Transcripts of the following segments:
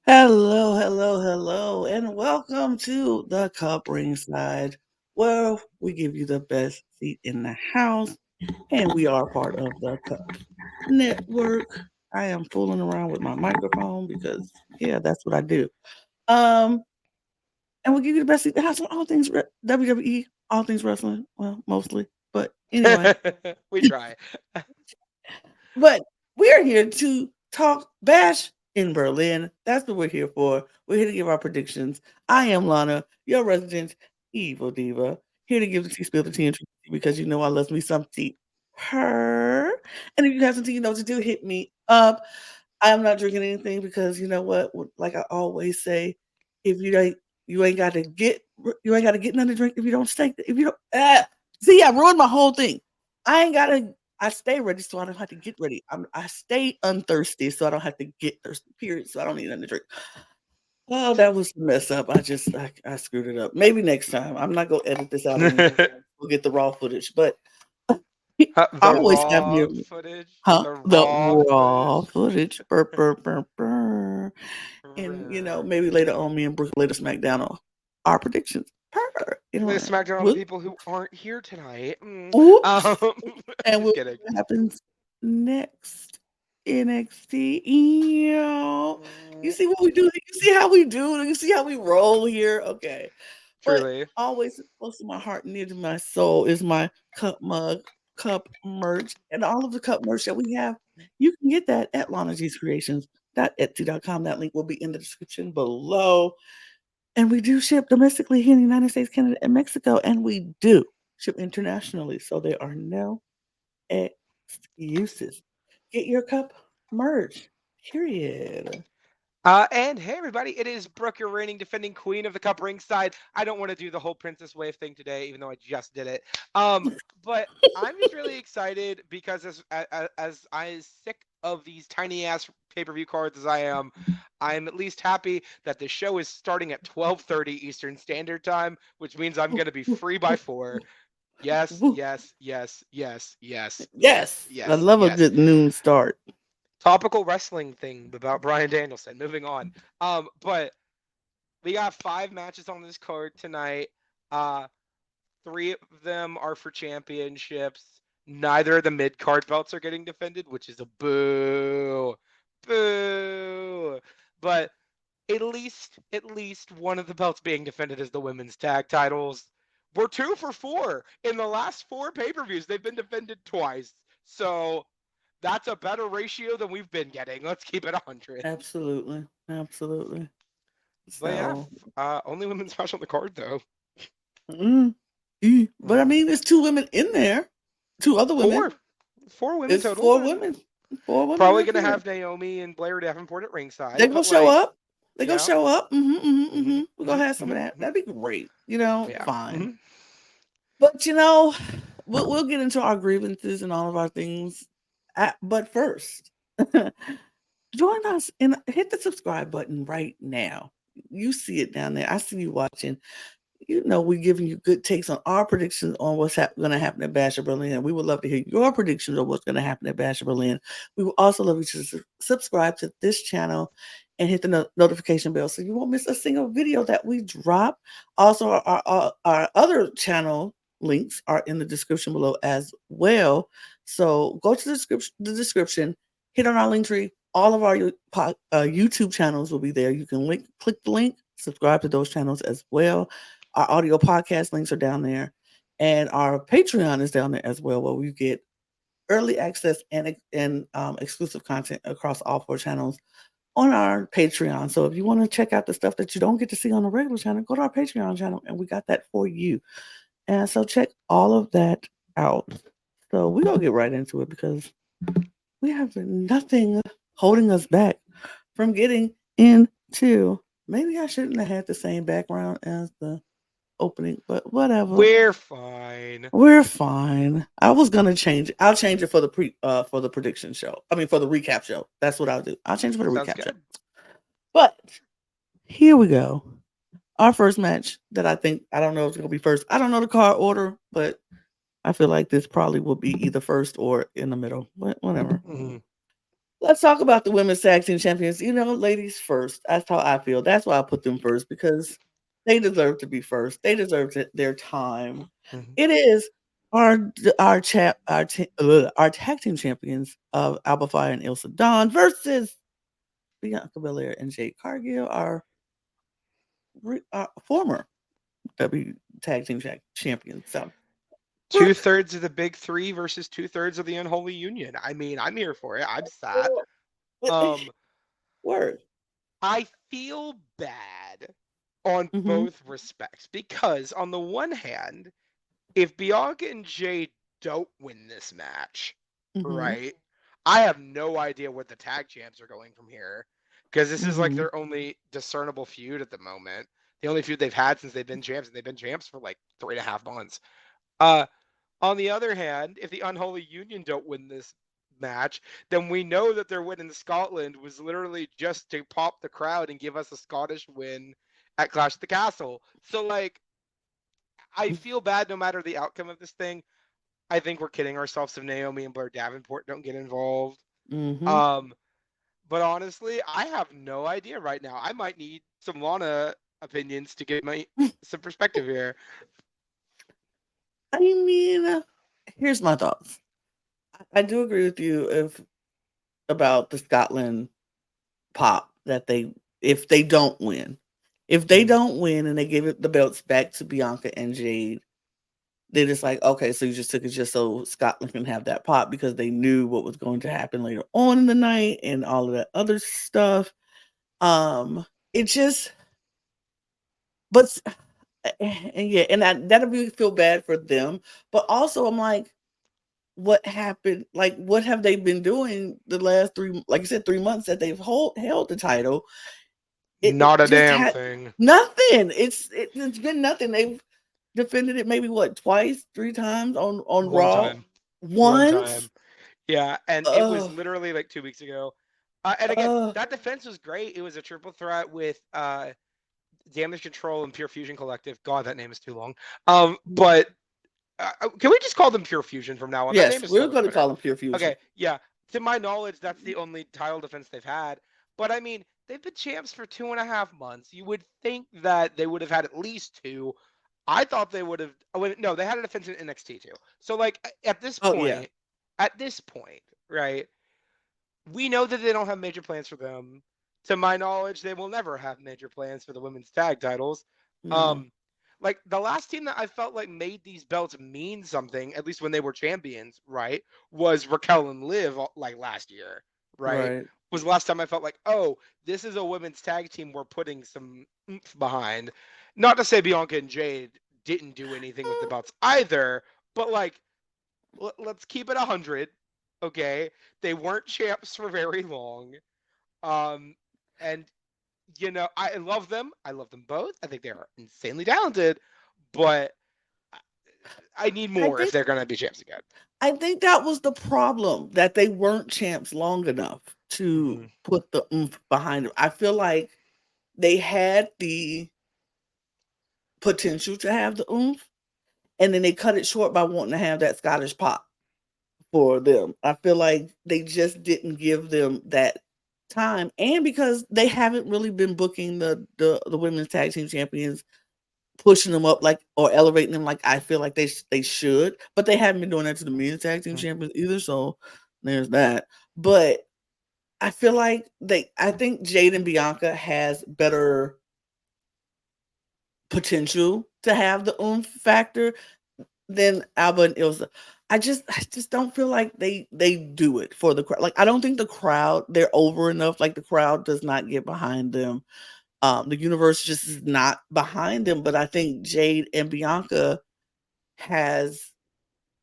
Hello, and welcome to the CUP Ringside, where we give you the best seat in the house, and we are part of the CUP Network. I am fooling around with my microphone because, yeah, that's what I do. Um, and we'll give you the best seat in the house on all things WWE, all things wrestling, well, mostly, but anyway. We try. But we're here to talk bash in Berlin. That's what we're here for. We're here to give our predictions. I am Lana, your resident evil diva, here to give the tea, spill the tea, and treat you because you know I love me some tea. Her. And if you have something you know what to do, hit me up. I am not drinking anything because you know what? Like I always say, if you ain't got to get nothing to drink if you don't stay. If you don't, see, I ruined my whole thing. I ain't gotta. I stay ready, so I don't have to get ready. I stay unthirsty, so I don't have to get thirsty. Period. So I don't need nothing to drink. Oh, that was a mess up. I screwed it up. Maybe next time. I'm not gonna edit this out or anything. We'll get the raw footage, but I The always have raw near me. footage. Huh? The The raw raw footage. footage. Burr, burr, burr, burr. And maybe later on, me and Brooke later smack down on our predictions. Purr. The Anyway, SmackDown on the we'll, people who aren't here tonight. oops, and Just we'll see kidding. what happens next. NXT. Ew. You see what we do? You see how we do? You see how we roll here? Okay. But Truly. always close to my heart, near to my soul, is my cup mug, cup merch, and all of the cup merch that we have. You can get that at lanagcreations.etsy.com. That link will be in the description below. And we do ship domestically here in the United States, Canada, and Mexico, and we do ship internationally. So there are no excuses. Get your cup merch. Period. And hey, everybody, it is Brooke, your reigning defending queen of the Cup Ringside. I don't want to do the whole Princess Wave thing today, even though I just did it. But I'm just really excited because as I sick of these tiny ass pay-per-view cards as I am, I'm at least happy that the show is starting at 12:30 Eastern Standard Time, which means I'm going to be free by 4. Yes, Woo. yes, yes, yes, yes, yes, Yes, I yes, love a yes. good noon start. Topical wrestling thing about Brian Danielson. Moving on. But we got 5 matches on this card tonight. Uh, 3 of them are for championships. Neither of the mid card belts are getting defended, which is a boo, boo. But at least one of the belts being defended is the women's tag titles. We're 2 for 4 in the last 4 pay-per-views. They've been defended twice, so that's a better ratio than we've been getting. Let's keep it 100. Absolutely, absolutely. But yeah, So, only women's match on the card though. mm, but I Mm. mean, there's two women in there, two other women. Four, 4 women It's total, four but women, four women probably right gonna there. have Naomi and Blair Davenport at They ringside. gonna But show like, up. They gonna yeah, show up. hmm We're hmm gonna have some hmm of that. hmm That'd be great. yeah. Fine. But we'll get into our grievances and all of our things. But first, join us and hit the subscribe button right now. You see it down there. I see you watching. We're giving you good takes on our predictions on what's going to happen at Bash of Berlin. We would love to hear your predictions on what's going to happen at Bash of Berlin. We would also love you to subscribe to this channel and hit the notification bell so you won't miss a single video that we drop. Also, our other channel links are in the description below as well. So go to the description, hit on our link tree. All of our YouTube channels will be there. You can click the link, subscribe to those channels as well. Our audio podcast links are down there, and our Patreon is down there as well, where we get early access and exclusive content across all 4 channels on our Patreon. So if you want to check out the stuff that you don't get to see on the regular channel, go to our Patreon channel, and we got that for you. And so check all of that out. So we're gonna get right into it because we have nothing holding us back from getting into. Maybe I shouldn't have had the same background as the opening, but whatever. We're fine. We're fine. I was gonna change it. I'll change it for the prediction show. I mean for the recap show. That's what I'll do. I'll change it for the Sounds recap show. good. But here we go. Our first match that I don't know if it's gonna be first. I don't know the card order, but I feel like this probably will be either first or in the middle. But whatever. Mhm. Let's talk about the women's tag team champions. Ladies first. That's how I feel. That's why I put them first because they deserve to be first. They deserve their time. Mhm. It is our tag team champions of Alba Fire and Ilsa Dawn versus Bianca Belair and Jade Cargill, our former W tag team champions. So, Brooke, 2/3 of the big three versus 2/3 of the unholy union. I mean, I'm here for it. I'm sat. Um, word. I feel bad on Mm-hmm. both respects because on the one hand, if Bianca and Jade don't win this match, Mm-hmm. right? I have no idea what the tag champs are going from here because this is like Mm-hmm. their only discernible feud at the moment. The only feud they've had since they've been champs, and they've been champs for like 3.5 months. Uh, on the other hand, if the Unholy Union don't win this match, then we know that their win in Scotland was literally just to pop the crowd and give us a Scottish win at Clash at the Castle. So, like, I feel bad no matter the outcome of this thing. I think we're kidding ourselves if Naomi and Blair Davenport don't get involved. Mm-hmm. Um, but honestly, I have no idea right now. I might need some Lana opinions to get my some perspective here. I mean, here's my thoughts. I do agree with you about the Scotland pop that if they don't win. If they Mm. don't win and they give the belts back to Bianca and Jade, then it's like, okay, so you just took it just so Scotland can have that pop because they knew what was going to happen later on in the night and all of that other stuff. It just, but and yeah, and that'll really feel bad for them. But also, I'm like, what happened? Like, what have they been doing the last like I said, 3 months that they've held the title? It Not a just damn had thing. nothing. It's been nothing. They've defended it maybe what twice, 3 times on One Raw. time. One Once. time. Yeah, and it was Uh, literally like 2 weeks ago. And again, uh, that defense was great. It was a triple threat with Damage Control and Pure Fusion Collective. God, that name is too long. But can we just call them Pure Fusion from now on? That yes, name is so we're much going to better. call them Pure Fusion. Okay, yeah. To my knowledge, that's the only title defense they've had. But I mean, they've been champs for 2.5 months. You would think that they would have had at least two. I thought they would have. Oh, wait, no, they had a defense in NXT too. So like Oh yeah. at this point, right? We know that they don't have major plans for them. To my knowledge, they will never have major plans for the women's tag titles. No. Um, like the last team that I felt like made these belts mean something, at least when they were champions, right, was Raquel and Liv like last year, right? Right. Was the last time I felt like, oh, this is a women's tag team we're putting some oomph behind. Not to say Bianca and Jade didn't do anything with the belts either, but like let's keep it 100. Okay, they weren't champs for very long. Um, and I love them. I love them both. I think they are insanely talented, but I need I more if think they're gonna be champs again. I think that was the problem that they weren't champs long enough to Mm-hmm. put the oomph behind it. I feel like they had the potential to have the oomph, and then they cut it short by wanting to have that Scottish pop for them. I feel like they just didn't give them that time, and because they haven't really been booking the women's tag team champions, pushing them up like or elevating them like I feel like they should, but they haven't been doing that to the men's tag team champions either. So there's that. But I feel like I think Jade and Bianca has better potential to have the oomph factor than Alba and Ilsa. I just don't feel like they do it for the crowd. Like I don't think the crowd they're over enough. Like the crowd does not get behind them. The universe just is not behind them. But I think Jade and Bianca has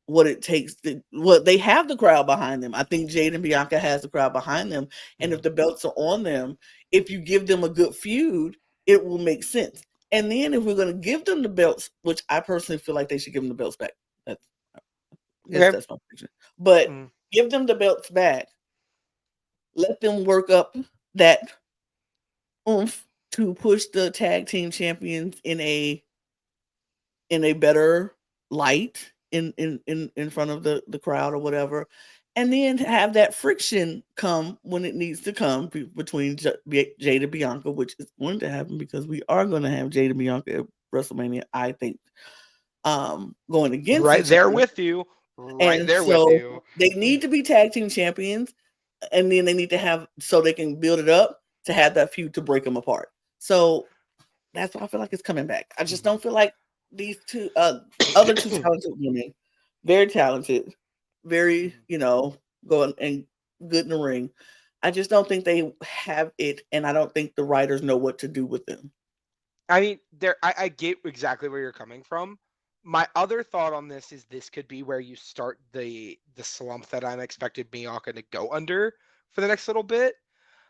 what it takes to they have the crowd behind them. I think Jade and Bianca has the crowd behind them. And if Mm-hmm. the belts are on them, if you give them a good feud, it will make sense. And then if we're gonna give them the belts, which I personally feel like they should give them the belts back. That's I guess Okay. that's my prediction. But Mm-hmm. give them the belts back. Let them work up that oomph to push the tag team champions in a better light in front of the crowd or whatever. and then have that friction come when it needs to come between Jada Bianca, which is going to happen because we are going to have Jada Bianca at WrestleMania, I think, going against Right each there other. with you. Right And there with so you. they need to be tag team champions, and then they need to have so they can build it up to have that feud to break them apart. So that's why I feel like it's coming back. I just don't feel like these two other two talented women, very talented, very, going and good in the ring. I just don't think they have it, and I don't think the writers know what to do with them. I mean, I get exactly where you're coming from. My other thought on this could be where you start the slump that I'm expected Bianca to go under for the next little bit.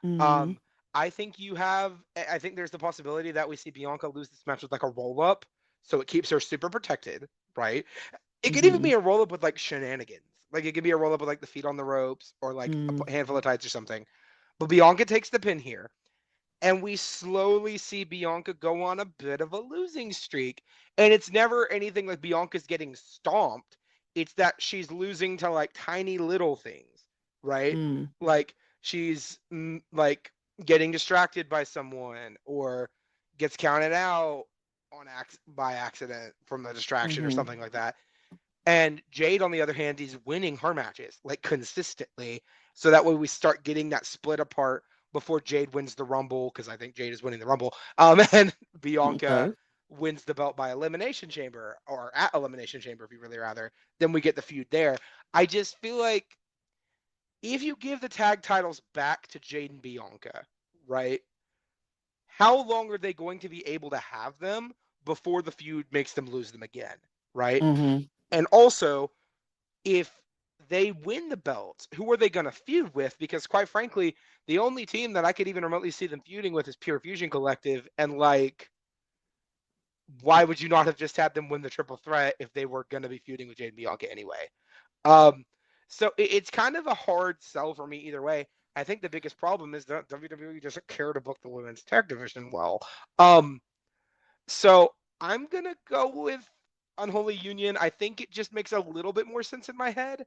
Mm-hmm. Um, I think there's the possibility that we see Bianca lose this match with like a roll up, so it keeps her super protected, right? It could even Mm-hmm. be a roll up with like shenanigans. Like it could be a roll up with like the feet on the ropes or like Mm-hmm. a handful of tights or something. But Bianca takes the pin here, and we slowly see Bianca go on a bit of a losing streak. And it's never anything like Bianca's getting stomped. It's that she's losing to like tiny little things, right? Mm-hmm. Like she's like getting distracted by someone or gets counted out by accident from a distraction or Mm-hmm. something like that. And Jade, on the other hand, is winning her matches like consistently. So that way we start getting that split apart before Jade wins the Rumble, because I think Jade is winning the Rumble. And Bianca Okay. wins the belt by Elimination Chamber, or at Elimination Chamber, if you really rather. Then we get the feud there. I just feel like if you give the tag titles back to Jade and Bianca, right? How long are they going to be able to have them before the feud makes them lose them again, right? Mm-hmm. And also, if they win the belts, who are they going to feud with? Because quite frankly, the only team that I could even remotely see them feuding with is Pure Fusion Collective. And like, why would you not have just had them win the triple threat if they were going to be feuding with Jade and Bianca anyway? Um, so it's kind of a hard sell for me either way. I think the biggest problem is that WWE doesn't care to book the women's tag division well. Um, so I'm gonna go with Unholy Union. I think it just makes a little bit more sense in my head.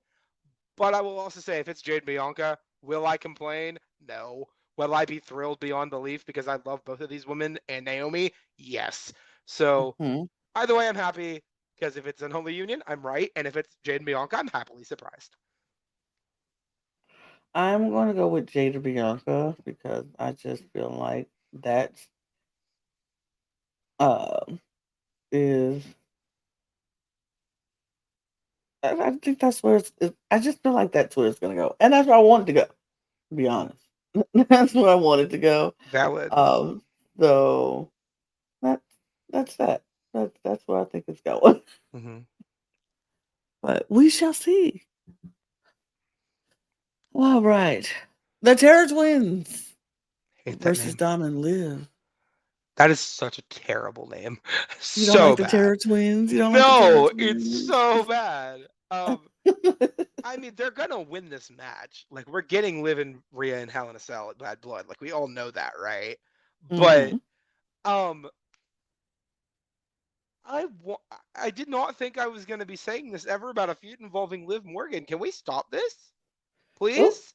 But I will also say, if it's Jade Bianca, will I complain? No. Will I be thrilled beyond belief because I love both of these women and Naomi? Yes. So Mm-hmm. either way, I'm happy because if it's Unholy Union, I'm right, and if it's Jade Bianca, I'm happily surprised. I'm going to go with Jada Bianca because I just feel like that um is I think that's where I just feel like that's where it's gonna go, and that's where I want it to go. To be honest, that's where I want it to go. Valid. Um, so that that's that. That's where I think it's going. Mm-hmm. But we shall see. All right, the Terror Twins Hate that versus name. Dom and Liv. That is such a terrible name. You don't So like the bad. Terror Twins? You don't like the Terror No, it's Twins? so bad. I mean, they're gonna win this match. Like, we're getting Liv and Rhea in Hell in a Cell at Bad Blood. Like, we all know that, right? But Mm-hmm. um, I did not think I was gonna be saying this ever about a feud involving Liv Morgan. Can we stop this, Oh, please?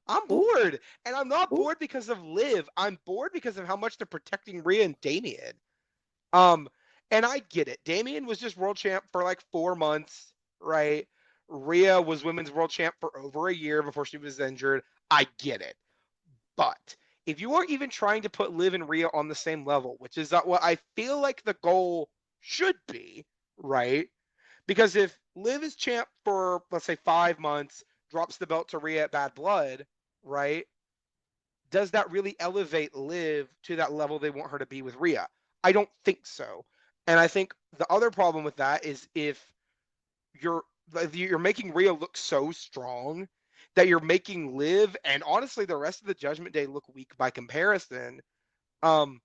I'm oh, bored, and I'm not oh. bored because of Liv. I'm bored because of how much they're protecting Rhea and Damien. Um, and I get it. Damien was just world champ for like 4 months, right? Rhea was women's world champ for over a year before she was injured. I get it. But if you are even trying to put Liv and Rhea on the same level, which is what I feel like the goal should be, right? Because if Liv is champ for, let's say, 5 months, drops the belt to Rhea at Bad Blood, right? Does that really elevate Liv to that level they want her to be with Rhea? I don't think so. And I think the other problem with that is if you're you're making Rhea look so strong that you're making Liv and honestly the rest of the Judgment Day look weak by comparison. Um,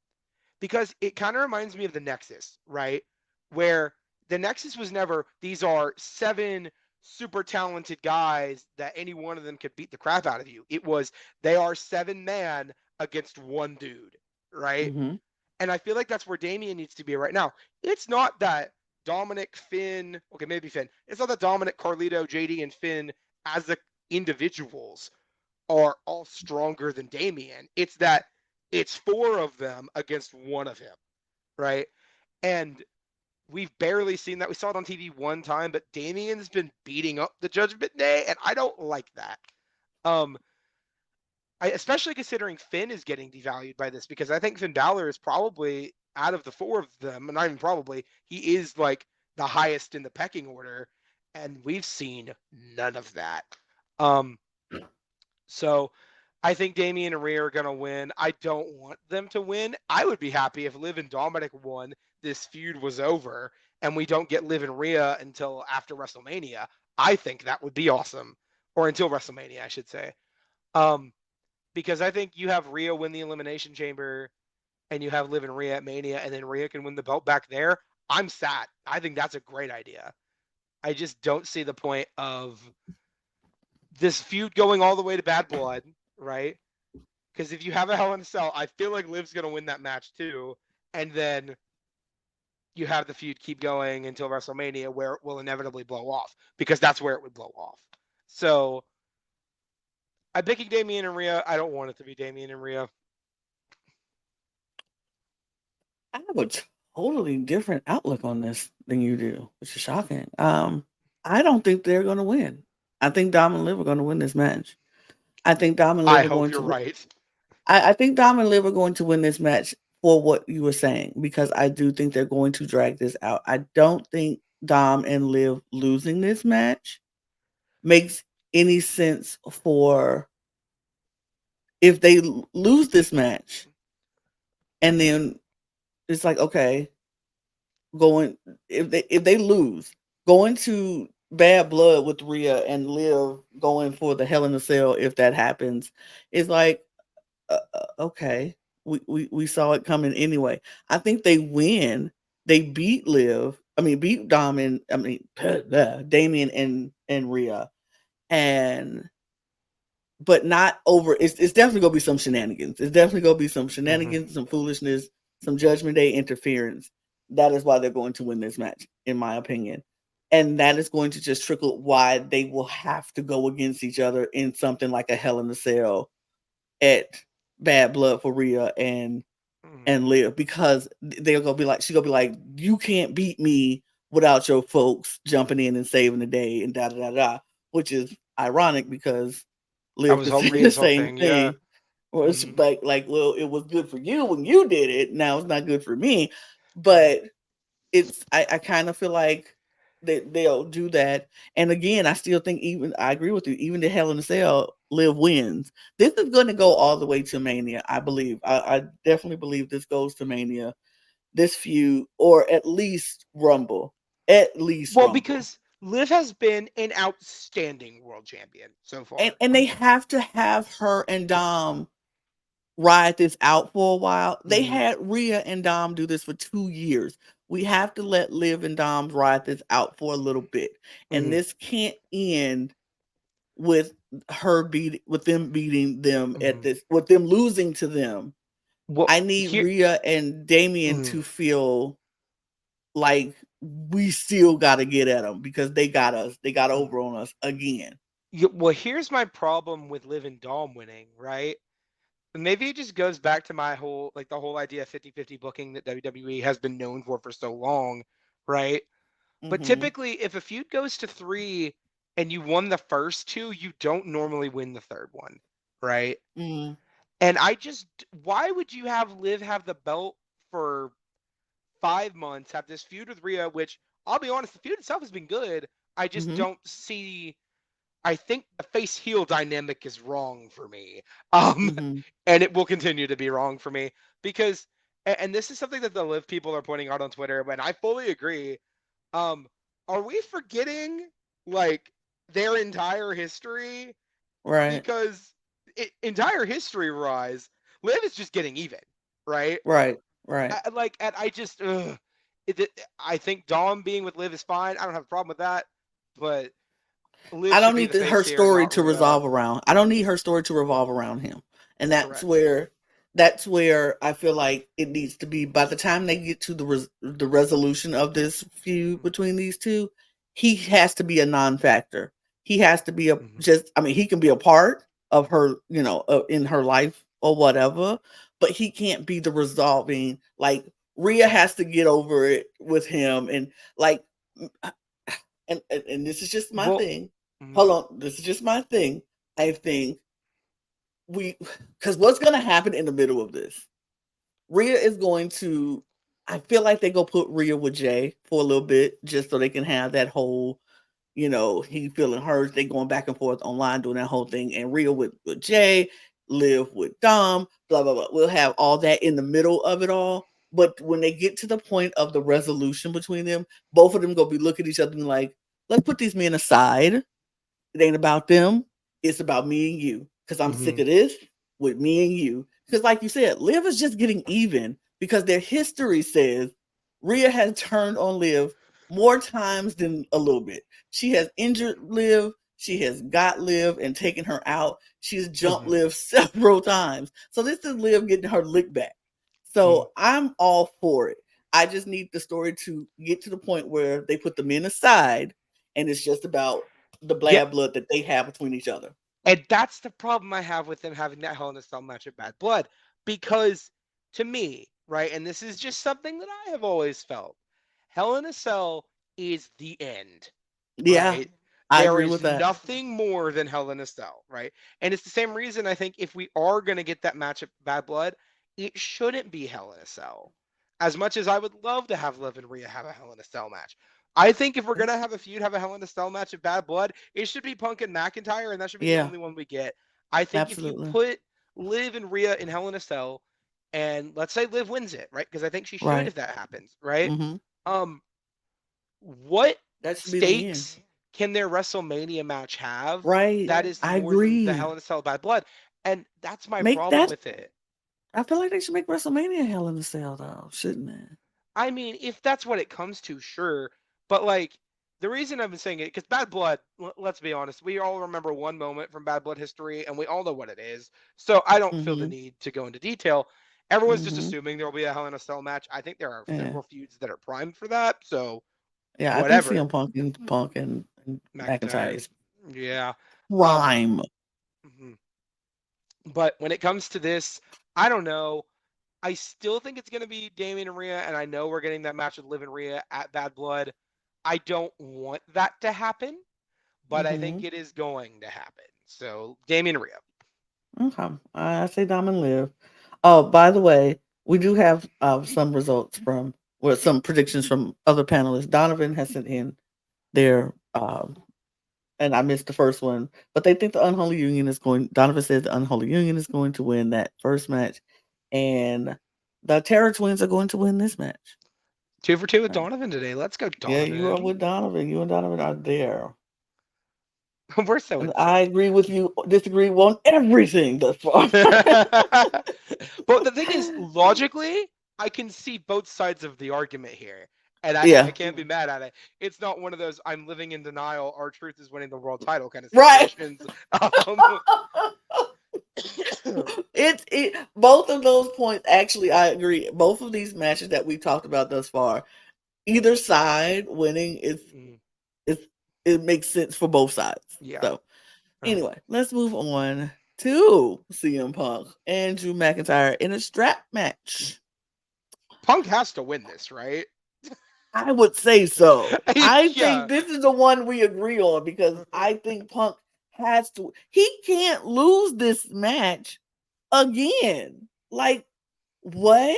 because it kind of reminds me of the Nexus, right? Where the Nexus was never these are 7 super talented guys that any one of them could beat the crap out of you. It was they are 7 man against one dude, right? Mm-hmm. And I feel like that's where Damien needs to be right now. It's not that Dominic, Finn, okay, maybe Finn. It's not that Dominic, Carlito, JD, and Finn as the individuals are all stronger than Damian. It's that it's 4 of them against 1 of him, right? And we've barely seen that. We saw it on TV one time, but Damian's been beating up the Judgment Day, and I don't like that. Especially considering Finn is getting devalued by this, because I think Finn Balor is probably, out of the 4 of them, and not even probably, he is like the highest in the pecking order, and we've seen none of that. So I think Damian and Rhea are going to win. I don't want them to win. I would be happy if Liv and Dominic won, this feud was over, and we don't get Liv and Rhea until after WrestleMania. I think that would be awesome. Or until WrestleMania, I should say. Because I think you have Rhea win the Elimination Chamber, and you have Liv and Rhea at Mania, and then Rhea can win the belt back there. I'm sad. I think that's a great idea. I just don't see the point of this feud going all the way to Bad Blood, right? Because if you have a Hell in a Cell, I feel like Liv's going to win that match too. And then you have the feud keep going until WrestleMania, where it will inevitably blow off, because that's where it would blow off. So I'm picking Damian and Rhea. I don't want it to be Damian and Rhea. I have a totally different outlook on this than you do, which is shocking. I don't think they're going to win. I think Dom and Liv are going to win this match. I think Dom and Liv I are hope going you're to. right. I think Dom and Liv are going to win this match for what you were saying, because I do think they're going to drag this out. I don't think Dom and Liv losing this match makes any sense for if they lose this match and then it's like, okay, going if they lose, going to Bad Blood with Rhea and Liv going for the Hell in a Cell, if that happens, is like, okay, we saw it coming anyway. I think they win. They beat Liv. I mean, beat Dom and Damien and Rhea, and but not over. It's definitely gonna be some shenanigans. It's definitely gonna be some shenanigans, some foolishness, some Judgment Day interference. That is why they're going to win this match, in my opinion. And that is going to just trickle why they will have to go against each other in something like a Hell in a Cell at Bad Blood for Rhea and Liv, because they're gonna be like, she's gonna be like, you can't beat me without your folks jumping in and saving the day and da da da da, which is ironic because That Liv was could say the Rhea's whole same thing, yeah. thing. Or it's like, well, it was good for you when you did it. Now it's not good for me. But it's I kind of feel like that they'll do that. And again, I still think, even I agree with you, even the Hell in a Cell, Liv wins. This is going to go all the way to Mania, I believe. I definitely believe this goes to Mania, this feud, or at least Rumble. At least Well, Rumble. because Liv has been an outstanding world champion so far. And they have to have her and Dom ride this out for a while. They had Rhea and Dom do this for 2 years. We have to let Liv and Dom ride this out for a little bit. And this can't end with with them beating them at this, with them losing to them. Well, I need here, Rhea and Damien to feel like we still got to get at them, because they got us. They got over on us again. well, here's my problem with Liv and Dom winning, right? Maybe it just goes back to my whole, like, the whole idea of 50-50 booking that WWE has been known for so long, right? But typically, if a feud goes to 3 and you won the first 2, you don't normally win the third one, right? And why would you have Liv have the belt for 5 months, have this feud with Rhea, which, I'll be honest, the feud itself has been good. I just don't see. I think the face heel dynamic is wrong for me. And it will continue to be wrong for me, because, and this is something that the Liv people are pointing out on Twitter, and I fully agree. Are we forgetting, like, their entire history? Right. Because entire history wise, Liv is just getting even, right? Right. And I just, I think Dom being with Liv is fine. I don't have a problem with that, but Liv I should don't be need the face her here, story not to Rhea. revolve around. I don't need her story to revolve around him, and Correct. that's where I feel like it needs to be. By the time they get to the resolution of this feud between these two, he has to be a non-factor. He has to be a Mhm. just. I mean, he can be a part of her, in her life or whatever, but he can't be the resolving. Like Rhea has to get over it with him, and like, and this is just my Well, thing. mhm, Hold on, this is just my thing. I think we, because what's going to happen in the middle of this? Rhea is going to. I feel like they go put Rhea with Jay for a little bit, just so they can have that whole, he feeling hurt. They going back and forth online doing that whole thing, and Rhea with Jay, Liv with Dom, blah blah blah. We'll have all that in the middle of it all. But when they get to the point of the resolution between them, both of them gonna be looking at each other and like, let's put these men aside. It ain't about them. It's about me and you. Because I'm sick mhm, of this with me and you. Because, like you said, Liv is just getting even because their history says Rhea has turned on Liv more times than a little bit. She has injured Liv. She has got Liv and taken her out. She's jumped mhm, Liv several times. So this is Liv getting her lick back. mhm. So I'm all for it. I just need the story to get to the point where they put the men aside and it's just about the Yeah, bad blood that they have between each other. and that's the problem I have with them having that Hell in a Cell match at Bad Blood, because to me, right, and this is just something that I have always felt, Hell in a Cell is the end, Yeah, right? I There agree is with that. nothing more than Hell in a Cell, right? And it's the same reason I think if we are going to get that match at Bad Blood, it shouldn't be Hell in a Cell. As much as I would love to have Liv and Rhea have a Hell in a Cell match, I think if we're going to have a feud, have a Hell in a Cell match at Bad Blood, it should be Punk and McIntyre, and that should be the Yeah, only one we get. I think if you absolutely. put Liv and Rhea in Hell in a Cell, and let's say Liv wins it, right? Because I think she should Right. if that happens, right? Hmm. Um, what That should be the end. stakes can their WrestleMania match have Right. that is I more than the agree. Hell in a Cell Bad Blood? And that's my Make problem that. with it. I feel like they should make WrestleMania Hell in a Cell, though, shouldn't they? I mean, if that's what it comes to, sure. But like the reason I've been saying it, because Bad Blood, let's be honest, we all remember one moment from Bad Blood history, and we all know what it is. So I don't feel the Hmm. need to go into detail. Everyone's just Hmm. assuming there will be a Hell in a Cell match. I think there are Yeah. several feuds that are primed for that. So Yeah, I think whatever, CM Punk and McIntyre McIntyre. is Yeah. Um. prime. mhm. But when it comes to this, I don't know. I still think it's going to be Damien and Rhea, and I know we're getting that match with Liv and Rhea at Bad Blood. I don't want that to happen, but I think Hmm. it is going to happen. So Damien and Rhea. Okay. I say Diamond Live. Oh, by the way, we do have some results from, well, some predictions from other panelists. Donovan has sent in their, and I missed the first one, but they think the Unholy Union is going. Donovan says the Unholy Union is going to win that first match, and the Terror Twins are going to win this match. 2 for 2 with Right. Donovan today. Let's go, Yeah, you are Donovan. with Donovan. You and Donovan are there. We're so And in I sync. agree with you, disagree on everything thus far. But the thing is, logically, I can see both sides of the argument here. And I Yeah. can't be mad at it. It's not one of those I'm living in denial, our truth is winning the world title kind of Right. situations. Um, It both of those points actually I agree. Both of these matches that we talked about thus far, either side winning is it makes sense for both sides. yeah. So anyway, let's move on to CM Punk and Drew McIntyre in a strap match. Punk has to win this, right? I would say so. I Yeah. think this is the one we agree on because I think Punk has to. He can't lose this match again. Like what?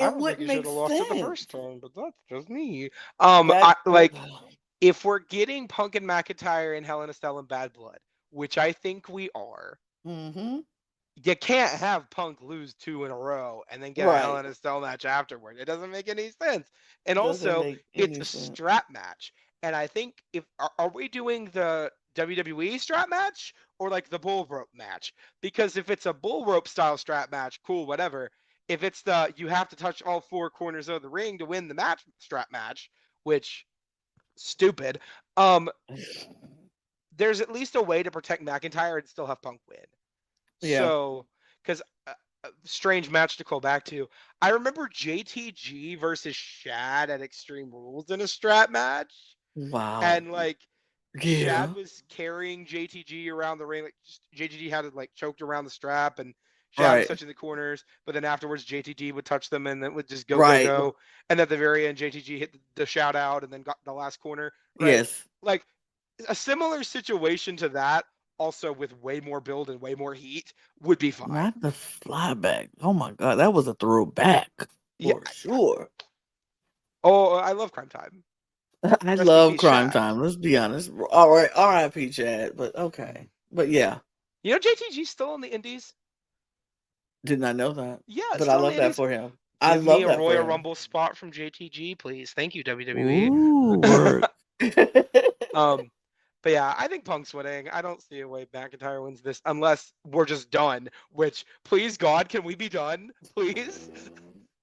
I It don't think wouldn't he should make have lost it the first sense. time, but that's just me. That I like if we're getting Punk and McIntyre and Hell in a Cell and Bad Blood, which I think we are, mm-hmm. you can't have Punk lose 2 in a row and then get a Hell Right. in a Cell match afterward. It doesn't make any sense. And Doesn't also, make it's any a sense. strap match. And I think if are we doing the WWE strap match or like the bull rope match? Because if it's a bull rope style strap match, cool, whatever. If it's the you have to touch all 4 corners of the ring to win the match strap match, which stupid. Um, there's at least a way to protect McIntyre and still have Punk win. Yeah. So, because strange match to call back to. I remember JTG versus Shad at Extreme Rules in a strap match, Wow. and like Shad Yeah. was carrying JTG around the ring. Like just, JTG had it like choked around the strap, and Shad was Right. touching the corners. But then afterwards, JTG would touch them, and then would just go go Right. go. And at the very end, JTG hit the shout out, and then got the last corner. Right, Yes. like a similar situation to that, also with way more build and way more heat, would be fine. Not the flyback. Oh my god, that was a throwback Yeah. for sure. Oh, I love Crime Time. I Rest in love peace, Crime Shad. Time. Let's be honest. All right, R.I.P. Chad. But okay. But yeah, You know JTG's still in the Indies. did not know that. Yeah, But I still in the love that Indies. for him. I Give me love a that for Royal him. Rumble spot from JTG, please. Thank you, WWE. Ooh, work. um, but yeah, I think Punk's winning. I don't see a way McIntyre wins this unless we're just done. Which, please God, can we be done, please?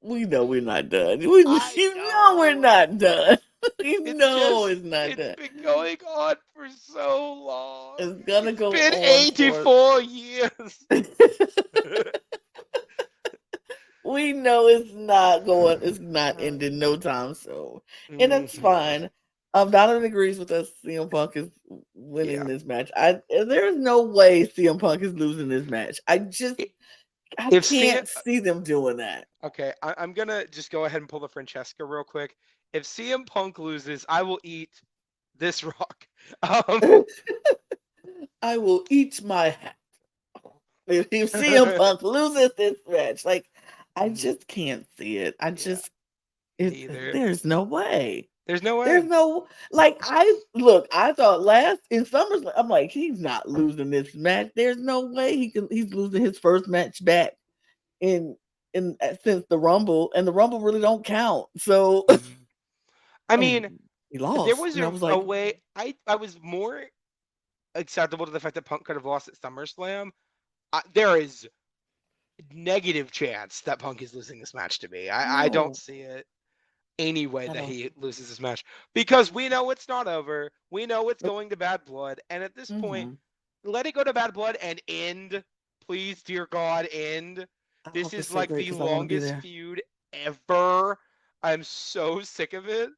We know we're not done. I You know we're know not done. You it's know just it's not it's done. been going on for so long. It's gonna It's go been on for. 84 years. We know it's not going. It's not ending no time soon, and that's Mhm. fine. Donovan agrees with us. CM Punk is winning Yeah. this match. There is no way CM Punk is losing this match. I If C can't see them doing that. Okay, I'm gonna just go ahead and pull the Francesca real quick. If CM Punk loses, I will eat this rock. Um, I will eat my hat if CM Punk loses this match. Like I just can't see it. yeah, It. neither. There's no way. There's no There's way. no like I look. I thought last in SummerSlam, I'm like he's not losing this match. There's no way he's losing his first match back in since the Rumble, and the Rumble really don't count. So Mhm. I and mean, he there lost, was and I was a like, way. I was more acceptable to the fact that Punk could have lost at SummerSlam. There is negative chance that Punk is losing this match to me. I don't no, see it any way I that don't. he loses this match because we know it's not over. We know it's going to Bad Blood, and at this point, Mm-hmm. let it go to Bad Blood and end. Please, dear God, end. I This hope it's is so like great the because I want to be longest there. feud ever. I'm so sick of it.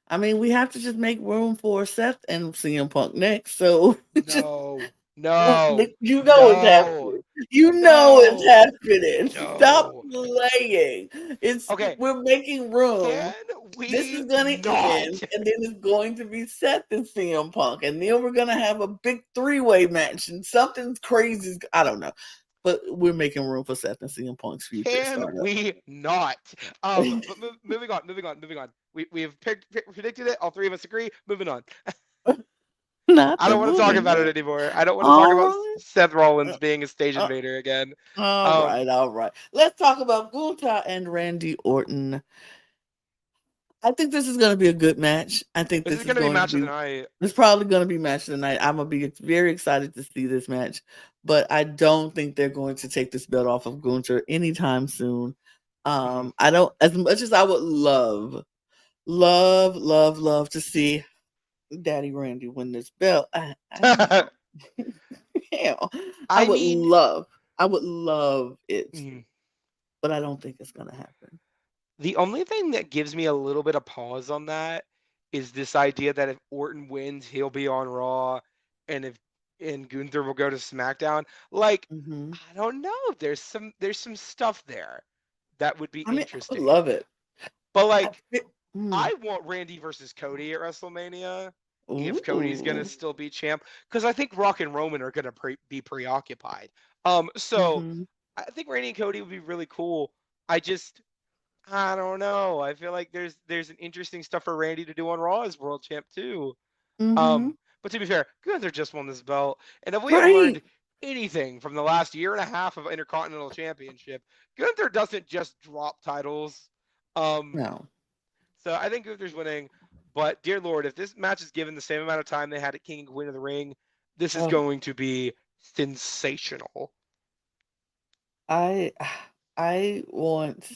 I mean, we have to just make room for Seth and CM Punk next. So just No, no, you know it's no, happening. You know it's no, happening. Stop no. playing. It's Okay, we're making room. can This we is gonna not? end, and then it's going to be Seth and CM Punk, and then we're gonna have a big three-way match, and something crazy. I don't know, but we're making room for Seth and CM Punk's future Can startup. we not? But moving on, moving on, moving on. We have predicted it. All three of us agree. Moving on. Not I the don't want to talk moving about it on. anymore. I don't want to talk All about right. Seth Rollins Uh, being a stage uh, invader again. all Um, right, all right. Let's talk about Gunther and Randy Orton. I think this is going to be a good match. I think this is this is going to be going to match of be. the night. It's probably going to be match of the night. I'm gonna be very excited to see this match, but I don't think they're going to take this belt off of Gunther anytime soon. Mhm. I don't. As much as I would love to see Daddy Randy win this belt. Hell, I I would mean, love. I would love it, mhm. but I don't think it's gonna happen. The only thing that gives me a little bit of pause on that is this idea that if Orton wins, he'll be on Raw, and if and Gunther will go to SmackDown. Like, Hmm. I don't know. There's some stuff there that would be I mean, I would interesting. love it. But I like, fi- mm, I want Randy versus Cody at WrestleMania if Cody's gonna ooh. still be champ, because I think Rock and Roman are gonna be preoccupied. So Hmm. I think Randy and Cody would be really cool. I don't know. I feel like there's an interesting stuff for Randy to do on Raw as world champ too. Hmm. But to be fair, Gunther just won this belt, and if we have Right. learned anything from the last year and a half of Intercontinental Championship, Gunther doesn't just drop titles. Um, No. so I think Gunther's winning. But dear Lord, if this match is given the same amount of time they had at King and Queen of the Ring, this is Oh, going to be sensational. I I want.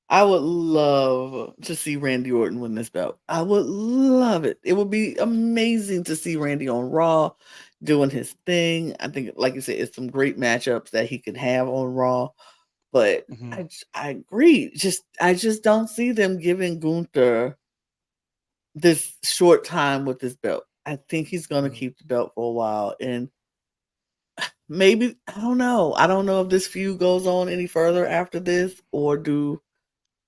I would love to see Randy Orton win this belt. I would love it. It would be amazing to see Randy on Raw doing his thing. I think, like you said, it's some great matchups that he could have on Raw. But Mhm. I agree. I just don't see them giving Gunther this short time with this belt. I think he's going to Mhm. keep the belt for a while, and maybe I don't know. I don't know if this feud goes on any further after this, or do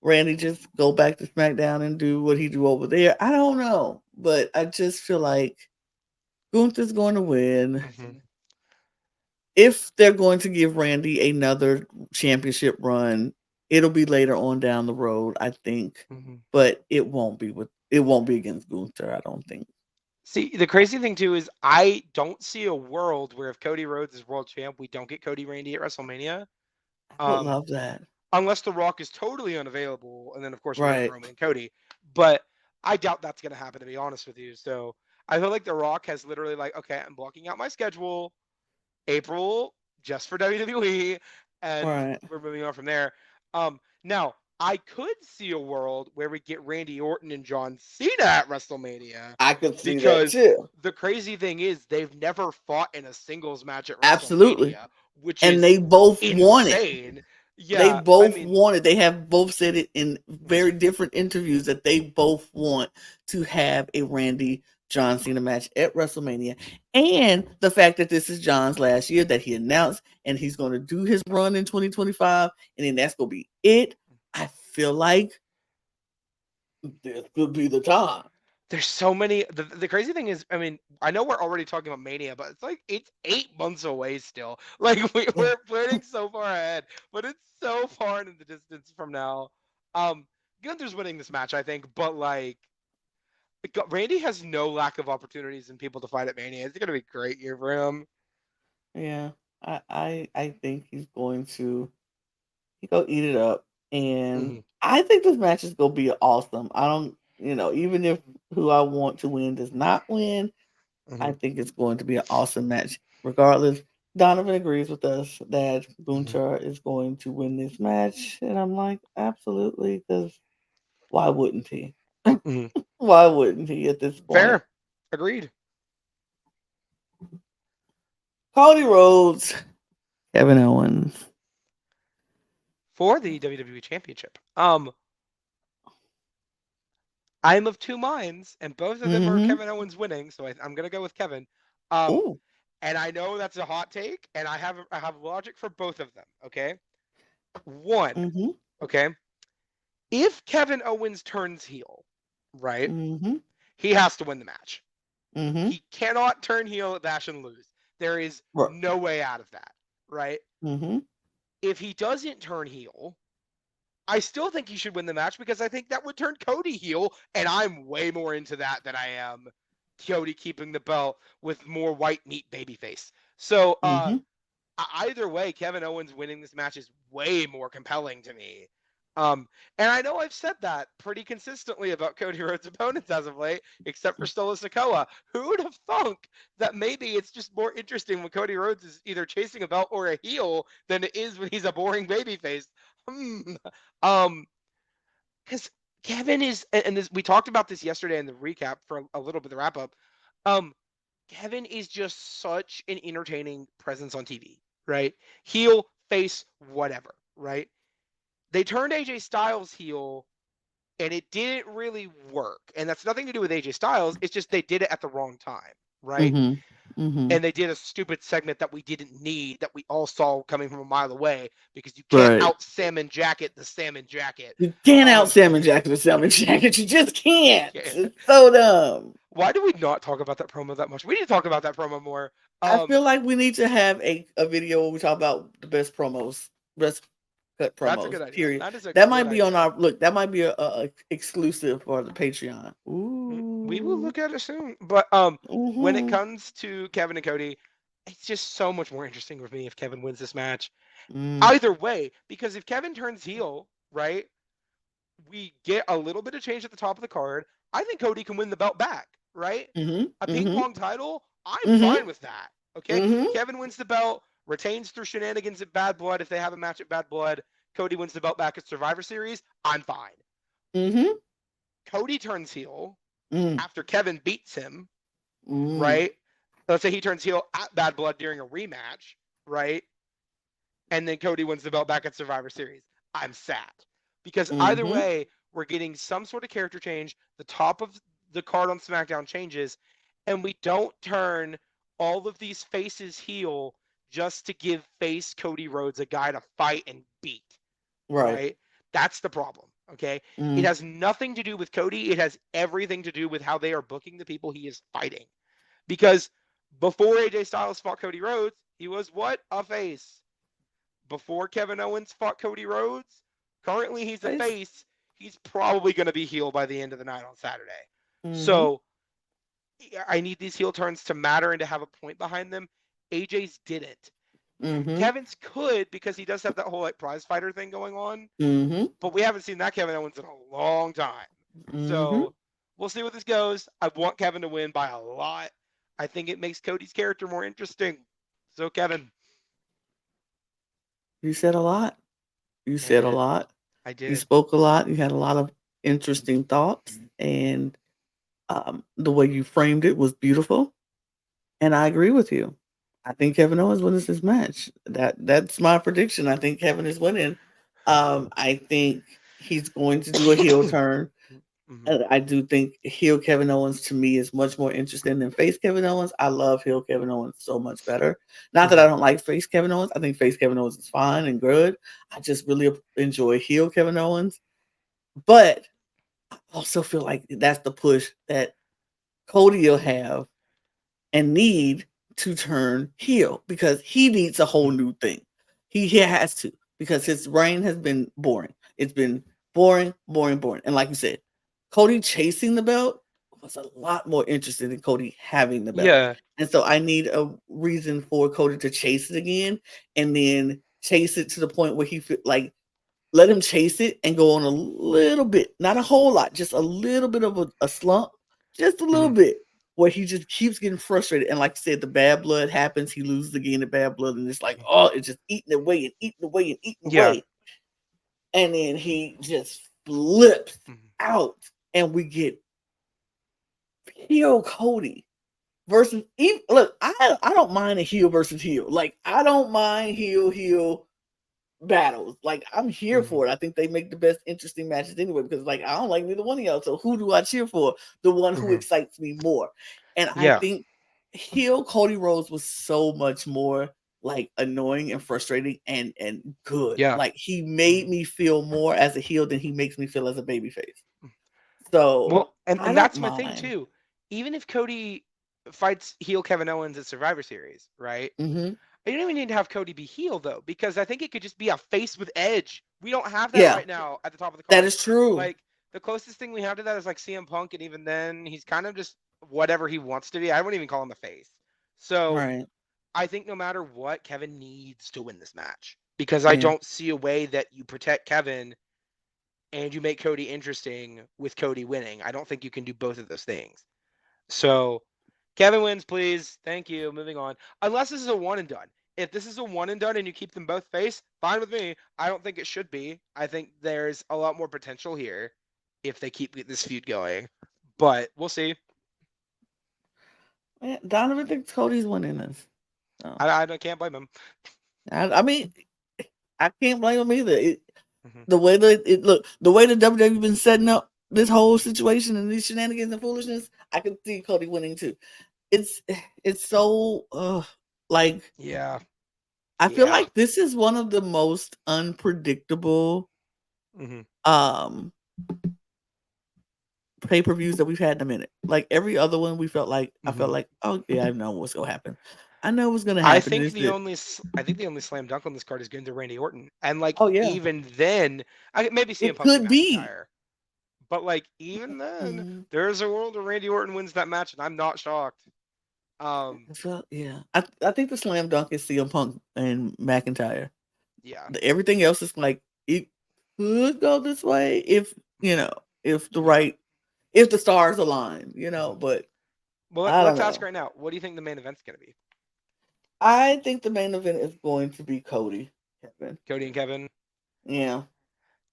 Randy just go back to SmackDown and do what he do over there. I don't know, but I just feel like Gunther's going to win. Mhm. If they're going to give Randy another championship run, it'll be later on down the road, I think, Mhm. but it won't be against Gunther. I don't think. See, the crazy thing too is I don't see a world where if Cody Rhodes is world champ, we don't get Cody Randy at WrestleMania. I would Um, love that. unless The Rock is totally unavailable, and then of course we're gonna get Right. Roman and Cody. But I doubt that's gonna happen, to be honest with you. So I feel like The Rock has literally like, okay, I'm blocking out my schedule, April just for WWE, and Right. we're moving on from there. Now I could see a world where we get Randy Orton and John Cena at WrestleMania, I could see that because too. the crazy thing is they've never fought in a singles match at Absolutely. WrestleMania, which And is they both want it. insane. They Yeah, I both mean, want it. They have both said it in very mhm, different interviews that they both want to have a Randy John Cena match at WrestleMania. And the fact that this is John's last year that he announced and he's going to do his run in 2025 and then that's going to be it. I feel like this could be the time. there's so many. The crazy thing is, I mean, I know we're already talking about Mania, but it's like it's 8 months away still. Like we're planning so far ahead, but it's so far in the distance from now. Um, Gunther's winning this match, I think, but like Randy has no lack of opportunities and people to fight at Mania. It's gonna be a great year for him. Yeah. I think he's going to he go eat it up. And Hmm. I think this match is gonna be awesome. I don't even if who I want to win does not win, I Hmm. think it's going to be an awesome match. Regardless, Donovan agrees with us that Hmm. Bunchar is going to win this match. And I'm like, absolutely, because why wouldn't he? Hmm. Why wouldn't he at this point? Fair, agreed. Cody Rhodes, Kevin Owens. For the WWE Championship. I'm of two minds, and both of them are Mm-hmm. Kevin Owens winning, so I'm gonna go with Kevin. Um, Ooh. and I know that's a hot take, and I have logic for both of them. Okay, one, Mm-hmm. okay, if Kevin Owens turns heel, right, Mm-hmm. he has to win the match. Mm-hmm. He cannot turn heel at Bash and lose. There is Right. no way out of that, right? Mm-hmm. If he doesn't turn heel, I still think he should win the match because I think that would turn Cody heel, and I'm way more into that than I am Cody keeping the belt with more white meat babyface. So Mm-hmm. either way, Kevin Owens winning this match is way more compelling to me. Um, and I know I've said that pretty consistently about Cody Rhodes' opponents as of late, except for Solo Sikoa. Who would have thunk that maybe it's just more interesting when Cody Rhodes is either chasing a belt or a heel than it is when he's a boring babyface? Hmm. Um, because Kevin is, and this we talked about this yesterday in the recap for a little bit of the wrap up. Um, Kevin is just such an entertaining presence on TV, right? Heel, face, whatever, right? They turned AJ Styles heel and it didn't really work. And that's nothing to do with AJ Styles. It's just they did it at the wrong time, right? Mm-hmm. Mm-hmm. And they did a stupid segment that we didn't need that we all saw coming from a mile away because you can't Right. out salmon jacket the salmon jacket. You can't out Um, salmon jacket or salmon jacket. You just can't. yeah. It's so dumb. Why do we not talk about that promo that much? We need to talk about that promo more. I Um, feel like we need to have a video where we talk about the best promos, best cut that's a promos. good idea. Period. That is a That good might be on idea. our look. That might be a exclusive for the Patreon. We will Ooh. look at it soon. But when it Mm-hmm. comes to Kevin and Cody, it's just so much more interesting with me if Kevin wins this match. Mm. Either way, because if Kevin turns heel, right, we get a little bit of change at the top of the card. I think Cody can win the belt back, right? Mm-hmm. A ping Mm-hmm. pong title, I'm Mm-hmm. fine with that. Okay, Mm-hmm. Kevin wins the belt, retains through shenanigans at Bad Blood. If they have a match at Bad Blood, Cody wins the belt back at Survivor Series. I'm fine. Mm-hmm. Cody turns heel Mm. after Kevin beats him, Mm. right? Let's say he turns heel at Bad Blood during a rematch, right? And then Cody wins the belt back at Survivor Series. I'm sad because either Mm-hmm. way, we're getting some sort of character change. The top of the card on SmackDown changes, and we don't turn all of these faces heel just to give face Cody Rhodes a guy to fight and beat, Right. right? That's the problem, okay? It Mm. has nothing to do with Cody. It has everything to do with how they are booking the people he is fighting. Because before AJ Styles fought Cody Rhodes, he was what? A face. Before Kevin Owens fought Cody Rhodes, currently he's a Face. face. He's probably going to be heel by the end of the night on Saturday. Mm-hmm. So I need these heel turns to matter and to have a point behind them. AJ's didn't. Mm-hmm. Kevin's could because he does have that whole like prize fighter thing going on, Mm-hmm. but we haven't seen that Kevin Owens in a long time. Mm-hmm. So we'll see what this goes. I want Kevin to win by a lot. I think it makes Cody's character more interesting. So Kevin, You said a lot. You I said a did. lot. I You did. spoke a lot. You had a lot of interesting thoughts, and the way you framed it was beautiful. And I agree with you. I think Kevin Owens wins this match. That's my prediction. I think Kevin is winning. I think he's going to do a heel turn. Mm-hmm. And I do think heel Kevin Owens to me is much more interesting than face Kevin Owens. I love heel Kevin Owens so much better. Not that Mm-hmm. I don't like face Kevin Owens. I think face Kevin Owens is fine and good. I just really enjoy heel Kevin Owens. But I also feel like that's the push that Cody will have and need to turn heel because he needs a whole new thing. He has to because his reign has been boring. It's been boring, boring, boring. And like you said, Cody chasing the belt was a lot more interesting than Cody having the belt. Yeah. And so I need a reason for Cody to chase it again and then chase it to the point where he feel like let him chase it and go on a little bit, not a whole lot, just a little bit of a slump, just a little Mm-hmm. bit, where he just keeps getting frustrated. And like I said, the bad blood happens. He loses again the bad blood, and it's like, oh, it's just eating away and eating away and eating Yeah. away. And then he just flips Mm-hmm. out, and we get heel Cody versus even look. I don't mind a heel versus heel. Like I don't mind heel battles. Like I'm here Mm-hmm. for it. I think they make the best interesting matches anyway because like I don't like neither one of y'all. So who do I cheer for? The one who Mm-hmm. excites me more. And I Yeah. think heel Cody Rhodes was so much more like annoying and frustrating and good. Yeah. Like he made Mm-hmm. me feel more as a heel than he makes me feel as a babyface. So Well, and, I and don't that's my thing mind. too. Even if Cody fights heel Kevin Owens at Survivor Series, right? Hmm. You don't even need to have Cody be heel though, because I think it could just be a face with Edge. We don't have that Yeah, right now at the top of the that card. is true. Like the closest thing we have to that is like CM Punk, and even then, he's kind of just whatever he wants to be. I wouldn't even call him a face. So Right. I think no matter what, Kevin needs to win this match because I Yeah. don't see a way that you protect Kevin and you make Cody interesting with Cody winning. I don't think you can do both of those things. So Kevin wins, please. Thank you. Moving on. Unless this is a one and done. If this is a one and done and you keep them both face, fine with me. I don't think it should be. I think there's a lot more potential here if they keep this feud going. But we'll see. Yeah, Donovan thinks Cody's winning this. So, I can't blame him. I mean, I can't blame him either. Mm-hmm. The way that it look, the way the WWE been setting up this whole situation and these shenanigans and foolishness, I can see Cody winning too. It's it's so like Yeah. I feel Yeah. like this is one of the most unpredictable Mm-hmm. um pay-per-views that we've had in a minute. Like every other one we felt like I Mm-hmm. felt like, oh yeah, I know what's gonna happen. I know what's gonna I happen. think This the it. only I think the only slam dunk on this card is Gunther Randy Orton, and like Oh yeah. even then, maybe CM It Punk Drew could be. McIntyre. But like even then, Mhm. there's a world where Randy Orton wins that match, and I'm not shocked. Um, So yeah, I think the slam dunk is CM Punk and McIntyre. yeah, Everything else is like it could go this way if you know if the yeah. right if the stars align, Mhm. but Well, I don't let's ask know. right now. What do you think the main event's gonna be? I think the main event is going to be Cody Kevin. Cody and Kevin. Yeah.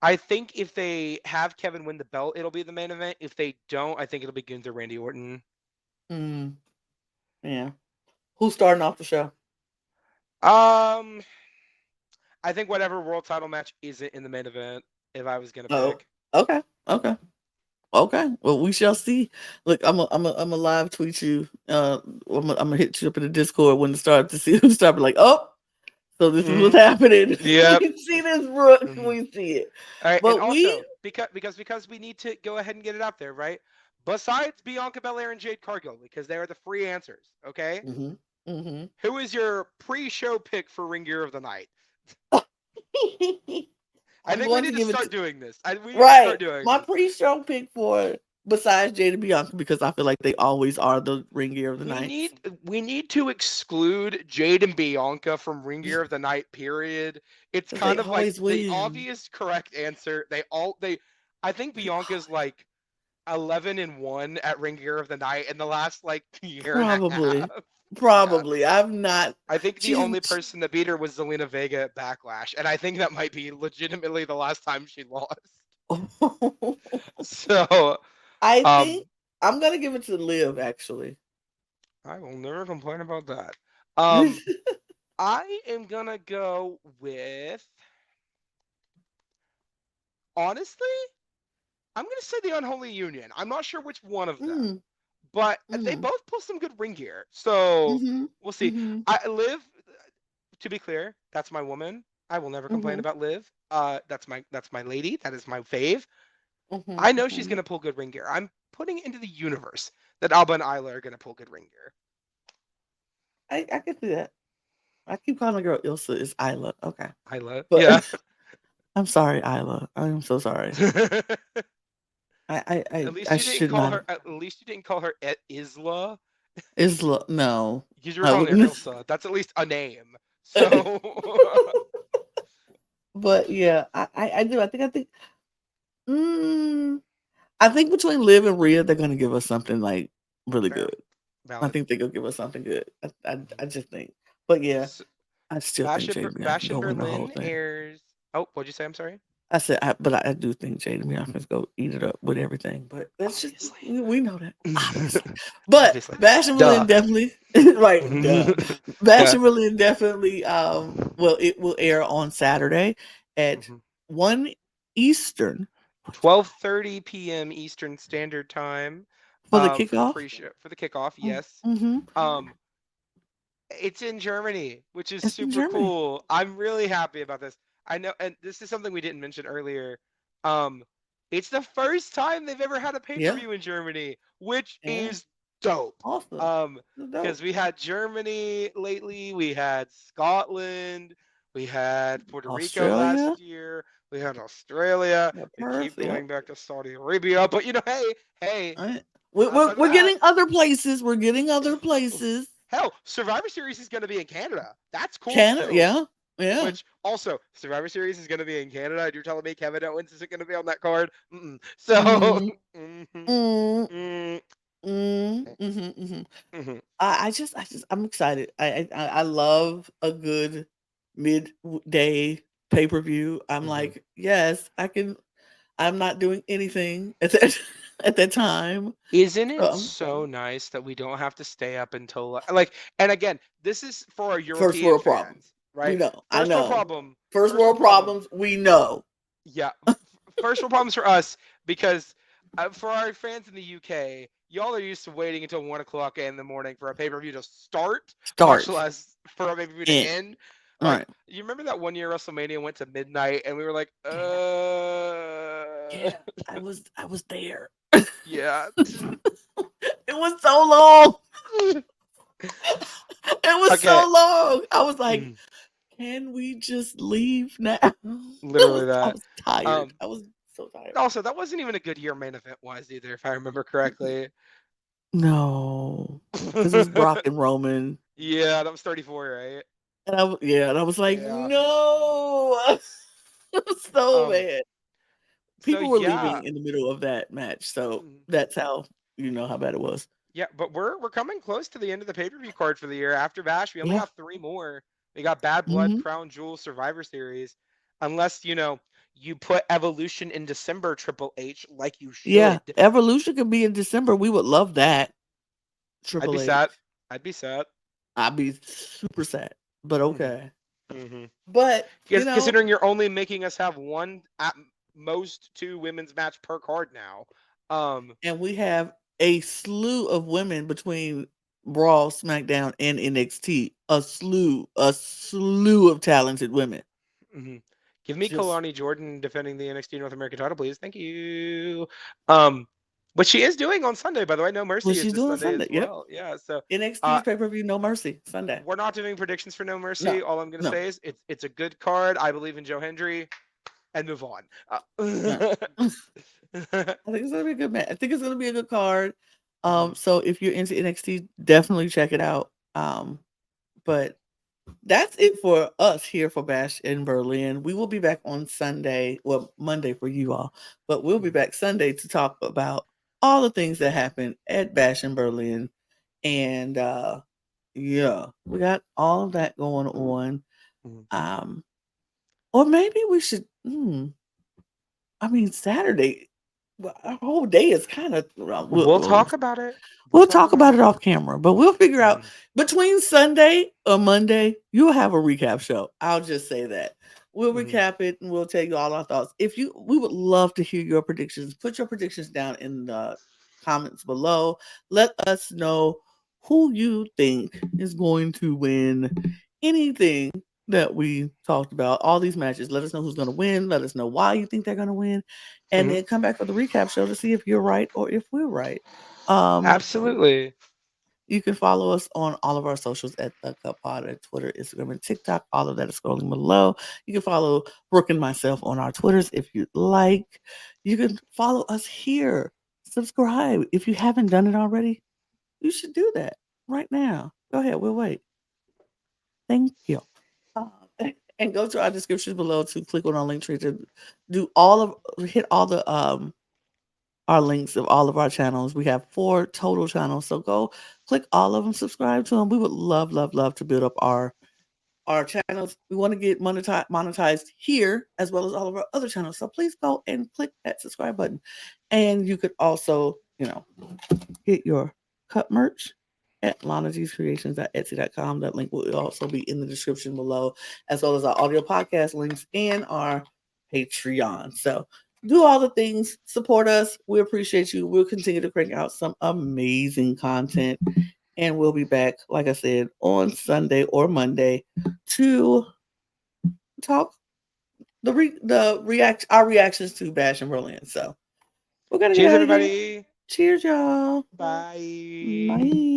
I think if they have Kevin win the belt, it'll be the main event. If they don't, I think it'll be Gunther Randy Orton. Mm, yeah. Who's starting off the show? Um, I think whatever world title match isn't in the main event. If I was gonna Oh, pick, okay, okay. Okay. Well, we shall see. Look, I'm a live tweet you. I'm gonna hit you up in the Discord when it start to see who start be like, oh, so this is what's Mhm. happening. Yep. We see this, Brooke. Mhm. We see it. All right, and But we also because we need to go ahead and get it out there, right? Besides Bianca Belair and Jade Cargill, because they are the free answers. Okay, hmm hmm who is your pre-show pick for Ring Gear of the Night? I I'm think we going to need to give it start to doing this. We need to right. start doing My this. pre-show pick for besides Jada Bianca because I feel like they always are the ring gear of the We nights. need we need to exclude Jade and Bianca from Ring Gear of the Night. Period. It's Because they kind of like always the win. obvious correct answer. They. I think Bianca's like 11-1 at Ring Gear of the Night in the last like year and a half. Probably. Yeah. Probably. I'm not I think the she's only person that beat her was Zelina Vega at Backlash, and I think that might be legitimately the last time she lost. So, I think um, I'm gonna give it to Liv actually. I will never complain about that. Um, I am gonna go with honestly, I'm gonna say the Unholy Union. I'm not sure which one of them, mm, but they mm, both pull some good ring gear. So mm-hmm, we'll see. mm-hmm, I Liv, to be clear, that's my woman. I will never complain mm-hmm, about Liv. That's my lady. That is my fave. mm-hmm, I know she's mm-hmm. gonna pull good ring gear. I'm putting it into the universe that Alba and Isla are gonna pull good ring gear. I can see that. I keep calling the girl Ilsa. It's Isla. Okay. Isla, But yeah. I'm sorry, Isla. I'm so sorry. I I I, At least I you didn't should call not her. have. At least you didn't call her Isla. Isla no. Because you were I calling her wouldn't. Ilsa. That's at least a name. So But yeah, I do. Mm, I think between Liv and Rhea, they're gonna give us something like really fair, good. I valid. think they're gonna give us something good. I just think. But yeah, S- I still think Jada Bash Bianca in go win the whole Berlin thing. airs. Oh, what'd you say? I'm sorry. But I do think Jada Bianca's go eat it up with everything. But that's just Obviously. we know that obviously. But Obviously. Bash and Duh. Berlin definitely right. Duh. Bash Yeah. and Berlin definitely. Well, it will air on Saturday at Mhm. 1 Eastern. Which 12:30 p.m. Eastern Standard Time. for the For the kickoff. pre-show, for the kickoff. Yes. Mm-hmm. Um, it's in Germany, which is It's in super Germany. cool. I'm really happy about this. I know, and this is something we didn't mention earlier. Um, it's the first time they've ever had a Yeah. pay-per-view in Germany, which Yeah. is dope. Awesome. Um, That's because dope. we had Germany lately, we had Scotland, we had Puerto Rico Australia. last year, we had Australia. Yeah, We keep Perth. Yep. going back to Saudi Arabia, but hey, All right. We're, we're, outside of we're that, getting other places. We're getting other places. hell, Survivor Series is going to be in Canada. That's cool Canada. too. Yeah. Yeah. Which also, Survivor Series is going to be in Canada. You're telling me Kevin Owens isn't going to be on that card? Mm-mm. So, Mm-hmm. mm-hmm, Mm, mm, mm-hmm. mm-hmm, I'm excited. I love a good midday pay per view. I'm mm-hmm. like, yes, I can. I'm not doing anything at that at that time. Isn't So it I'm so excited. nice that we don't have to stay up until like? And again, this is for our First European world problem. fans, We right? know. I First world know. problem. First First world world problem. problems. We know. Yeah, first world problems for us because for our fans in the UK, y'all are used to waiting until 1 o'clock in the morning for a pay per view to start, much Start less for a pay per view to in. end. All Like, right. you remember that one year WrestleMania went to midnight and we were like, Yeah. Yeah. I was there. yeah. It was so long. It was Okay. so long. I was like, Mm, can we just leave now? literally I that. was tired. Um, I was so tired. Also, that wasn't even a good year main event wise either, if I remember correctly. No, because it was Brock and Roman, Yeah, that was 34, right? and I was like, Yeah. no, it was so Um, bad. so People were yeah. leaving in the middle of that match, so Mm. that's how you know how bad it was. Yeah, but we're coming close to the end of the pay-per-view card for the year. After Bash, we only Yeah. have three more. We got Bad Blood, hmm Crown Jewel, Survivor Series. Unless, you put Evolution in December, Triple H, like you Yeah. should. Evolution could be in December. We would love that. I'd be Triple H. sad. I'd be sad. I'd be super sad, but Hmm. okay. Hmm. But Considering you're only making us have one, at most two women's match per card now. Um, And we have a slew of women between Raw, SmackDown, and NXT. A slew of talented women. mhm. Give me Just Kalani Jordan defending the NXT North American title, please. Thank you. Um, which she is doing on Sunday, by the way. No what Mercy is she's this doing Sunday Sunday. as Yep. well. Yeah. So, uh, NXT's pay per view, No Mercy, Sunday. we're not doing predictions for No No, Mercy. All I'm gonna no, say is it's a good card. I believe in Joe Hendry, and move on. no. I think it's gonna be a good match. I think it's gonna be a good card. Mhm, So if you're into NXT, definitely check it out. But that's it for us here for Bash in Berlin. We will be back on Sunday, well, Monday for you all, but we'll be mhm, back Sunday to talk about all the things that happened at Bash in Berlin. And yeah, we got all of that going on. mhm. Um, or maybe we should I mean Saturday, well, our whole day is kind of We'll talk about it. We'll we'll talk talk about about it. it off camera, but we'll figure out Mhm, between Sunday or Monday, you'll have a recap show. I'll just say that. We'll mhm, recap it and we'll tell you all our thoughts. We would love to hear your predictions. Put your predictions down in the comments below. Let us know who you think is going to win anything that we talked about. All these matches. Let us know who's going to win. Let us know why you think they're going to win. And mhm. then come back for the recap show to see if you're right or if we're right. Um, Absolutely. you can follow us on all of our socials at the Cup Pod at Twitter, Instagram, and TikTok. All of that is scrolling below. You can follow Brooke and myself on our Twitters if you'd like. You can follow us here. Subscribe. If you haven't done it already, you should do that right now. Go ahead. We'll wait. Thank you. Uh, and go to our description below to click on our link tree to do hit all the our links of all of our channels. We have 4 total channels. So go click all of them, subscribe to them. We would love, love, love to build up our channels. We want to get monetized here as well as all of our other channels. So please go and click that subscribe button. And you could also, get your cup merch at lanagcreations.etsy.com. That link will also be in the description below, as well as our audio podcast links and our Patreon. So do all the things, support us. We appreciate you. We'll continue to crank out some amazing content. And we'll be back, like I said, on Sunday or Monday to talk our reactions to Bash and Berlin. So we're gonna get Cheers, out of here. everybody. Cheers, y'all. Bye. Bye.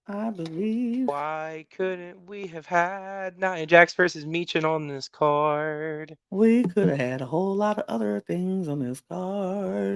I believe Why couldn't we have had Nia Jax versus Meechin on this card? we could have had a whole lot of other things on this card.